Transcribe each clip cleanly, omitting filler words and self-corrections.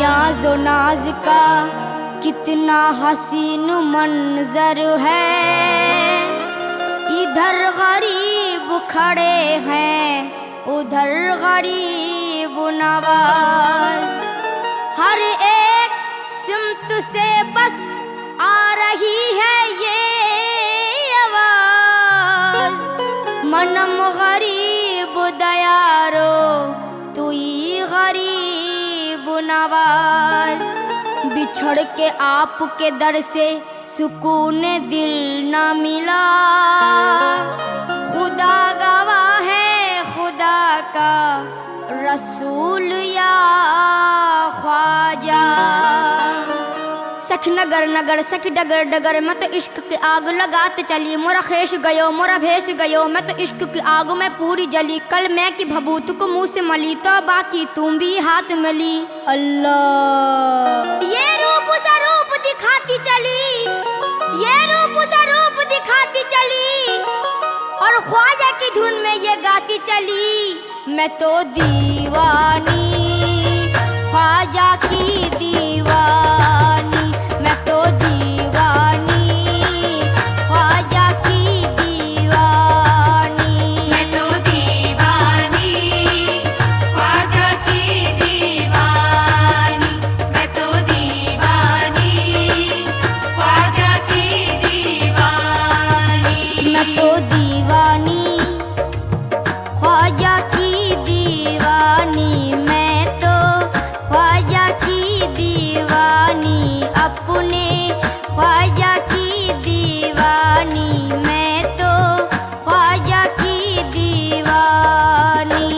नियाज़ व नाज का कितना हसीन मंजर है। इधर गरीब खड़े हैं, उधर गरीब नवाज। हर एक सिमत से बस आ रही है ये आवाज, मनम गरीब दयारो तुई गरीब नवाज। बिछड़ के आपके दर से सुकून दिल न मिला, खुदा गवाह है खुदा का रसूल या ख्वाजा। सख नगर नगर सख डगर डगर मैं तो इश्क की आग लगाते चली। मोरा खेश गयो मोरा भेष गयो, मैं तो इश्क की आग में पूरी जली। कल मैं की भभूत को मुंह से मली, तो बाकी तुम भी हाथ मिली। अल्लाह ये रूप स्वरूप दिखाती चली, ये रूप स्वरूप दिखाती चली, और ख्वाजा की धुन में ये गाती चली। मैं तो दीवानी ख्वाजा की दीवानी, मैं तो दीवानी ख्वाजा की दीवानी। मैं तो दीवानी ख्वाजा की दीवानी, मैं तो दीवानी ख्वाजा की दीवानी। मैं तो दीवानी ख्वाजा की दीवानी, मैं तो ख्वाजा की दीवानी, अपने ख्वाजा की दीवानी, मैं तो ख्वाजा की दीवानी।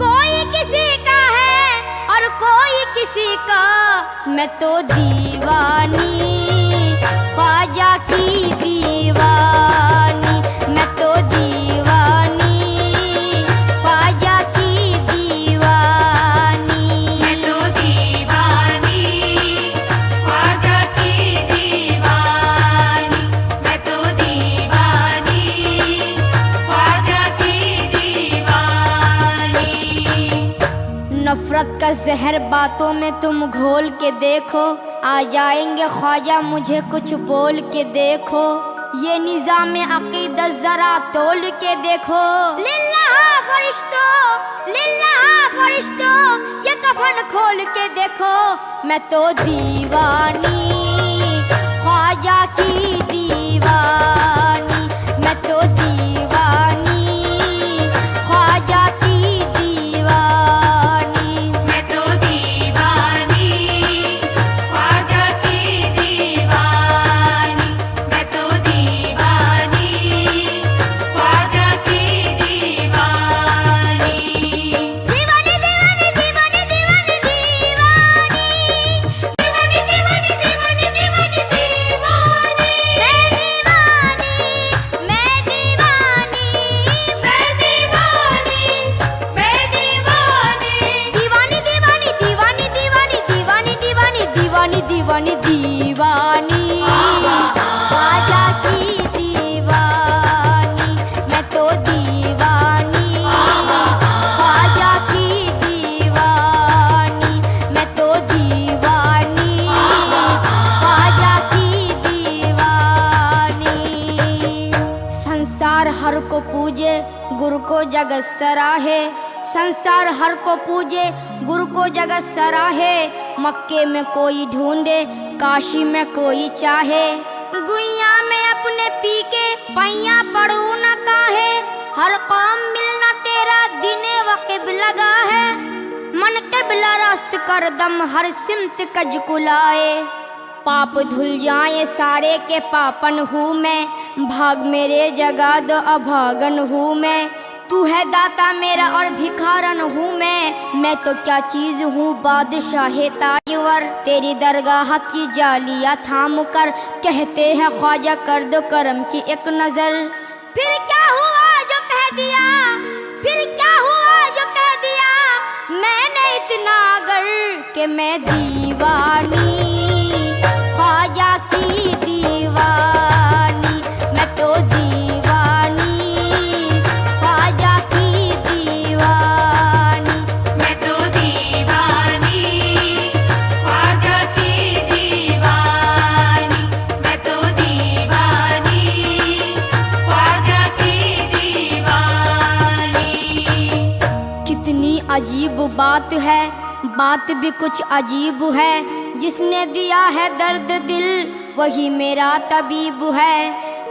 कोई किसी का है और कोई किसी का, मैं तो दीवानी ख्वाजा की दीवानी, मैं तो दीवानी ख्वाजा की दीवानी। मैं तो दीवानी ख्वाजा की दीवानी, मैं तो दीवानी ख्वाजा की दीवानी। नफरत का जहर बातों में तुम घोल के देखो, आ जाएंगे ख्वाजा मुझे कुछ बोल के देखो। ये निज़ाम अक़ीदत जरा तोल के देखो। लिल्लाह फरिश्तों, लिल्लाह फरिश्तों, ये कफन खोल के देखो। मैं तो दीवानी ख्वाजा की दीवानी, मैं तो दीवानी ख्वाजा की दीवानी। मैं तो दीवानी ख्वाजा की दीवानी, मैं तो दीवानी ख्वाजा की दीवानी। दीवानी दीवानी दीवानी दीवानी दीवानी, दीवानी दीवानी दीवानी दीवानी दीवानी। मैं दीवानी, मैं दीवानी, मैं दीवानी, मैं दीवानी। दीवानी दीवानी दीवानी दीवानी दीवानी दीवानी दीवानी दीवानी ख्वाजा की दीवानी। मैं तो दीवानी ख्वाजा की दीवानी, मैं तो दीवानी ख्वाजा की दीवानी। संसार हर को पूजे गुरु को जगत सराहे, संसार हर को पूजे गुरु को जगत सराहे। मक्के में कोई ढूंढे काशी में कोई चाहे, गुइया में अपने पी के पैया पड़ू न काहे। हर कौम मिलना तेरा दिने वक़िब लगा है, मन क़िबला रास्त कर दम हर सिमत कज कुलाए। पाप धुल जाए सारे के पापन हूँ मैं, भाग मेरे जगा दो अभागन हूँ मैं। तू है दाता मेरा और भिखारन हूँ मैं तो क्या चीज हूँ बादशाह ताजवर। तेरी दरगाह की जालियाँ थाम कर कहते हैं ख्वाजा कर दो करम की एक नजर। फिर क्या हुआ जो कह दिया, फिर क्या हुआ जो कह दिया मैंने इतना अगर कि मैं दीवानी ख्वाजा की दीवानी, मैं तो दीवानी ख्वाजा की दीवानी, मैं तो दीवानी कितनी अजीब बात है, बात भी कुछ अजीब है। जिसने दिया है दर्द दिल वही मेरा तबीब है।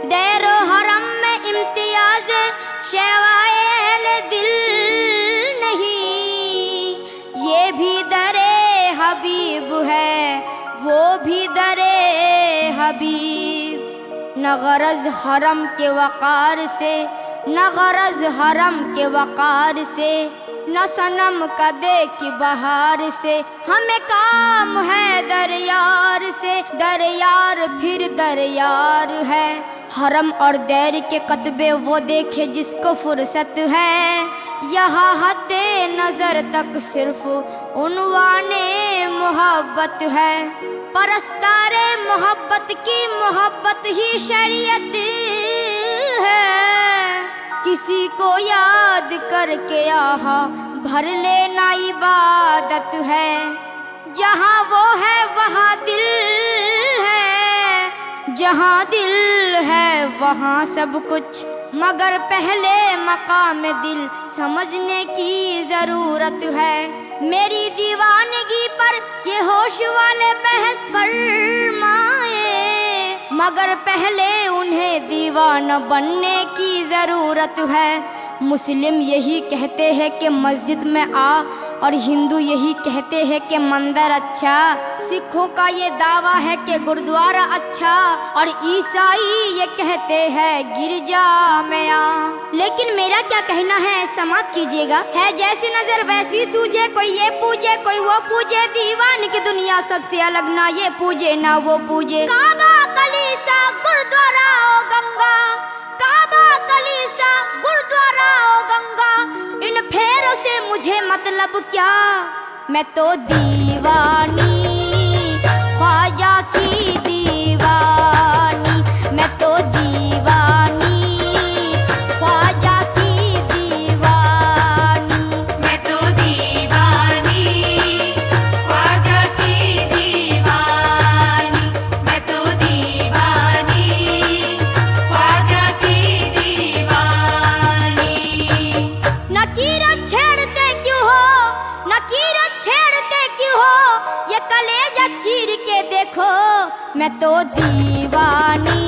दैरो हरम में इम्तियाज शवाए दिल नहीं, ये भी दरे हबीब है, वो भी दरे हबीब। न गरज हरम के वक़ार से, न गरज हरम के वक़ार से, न सनम कदे की बहार से। हमें काम है दरयार से, दरयार फिर दरयार है। हरम और दैर के कतबे वो देखे जिसको फुर्सत है। यहाँ हद्दे नजर तक सिर्फ उन्वाने मोहब्बत है। परस्तारे मोहब्बत की मोहब्बत ही शरीयत है। किसी को याद करके आहा भर लेना इबादत है। जहाँ वो है वहाँ दिल है, जहाँ दिल है वहाँ सब कुछ। मगर पहले मकाम दिल समझने की जरूरत है। मेरी दीवानगी पर ये होश वाले बहस फरमाए, मगर पहले उन्हें दीवाना बनने की जरूरत है। मुस्लिम यही कहते हैं कि मस्जिद में आ, और हिंदू यही कहते हैं कि मंदिर अच्छा। सिखों का ये दावा है कि गुरुद्वारा अच्छा, और ईसाई ये कहते हैं गिरजा में आ। लेकिन मेरा क्या कहना है समाप्त कीजिएगा। है जैसी नजर वैसी सूझे, कोई ये पूजे कोई वो पूजे। दीवान की दुनिया सबसे अलग, ना ये पूजे ना वो पूजे। काबा कलीसा गुरुद्वारा ओ गंगा, काबा कलीसा गुरुद्वारा ओ गंगा। इन फेरों से मुझे मतलब क्या, मैं तो दीवानी ख्वाजा की दीवानी। मैं तो दीवानी ख्वाजा की दीवानी। मैं तो दीवानी ख्वाजा की दीवानी। मैं तो दीवानी ख्वाजा की दीवानी। नकीरत छेड़ते क्यों हो, नकीरत छेड़ते क्यों हो, ये कलेजा चीर के देखो। मैं तो दीवानी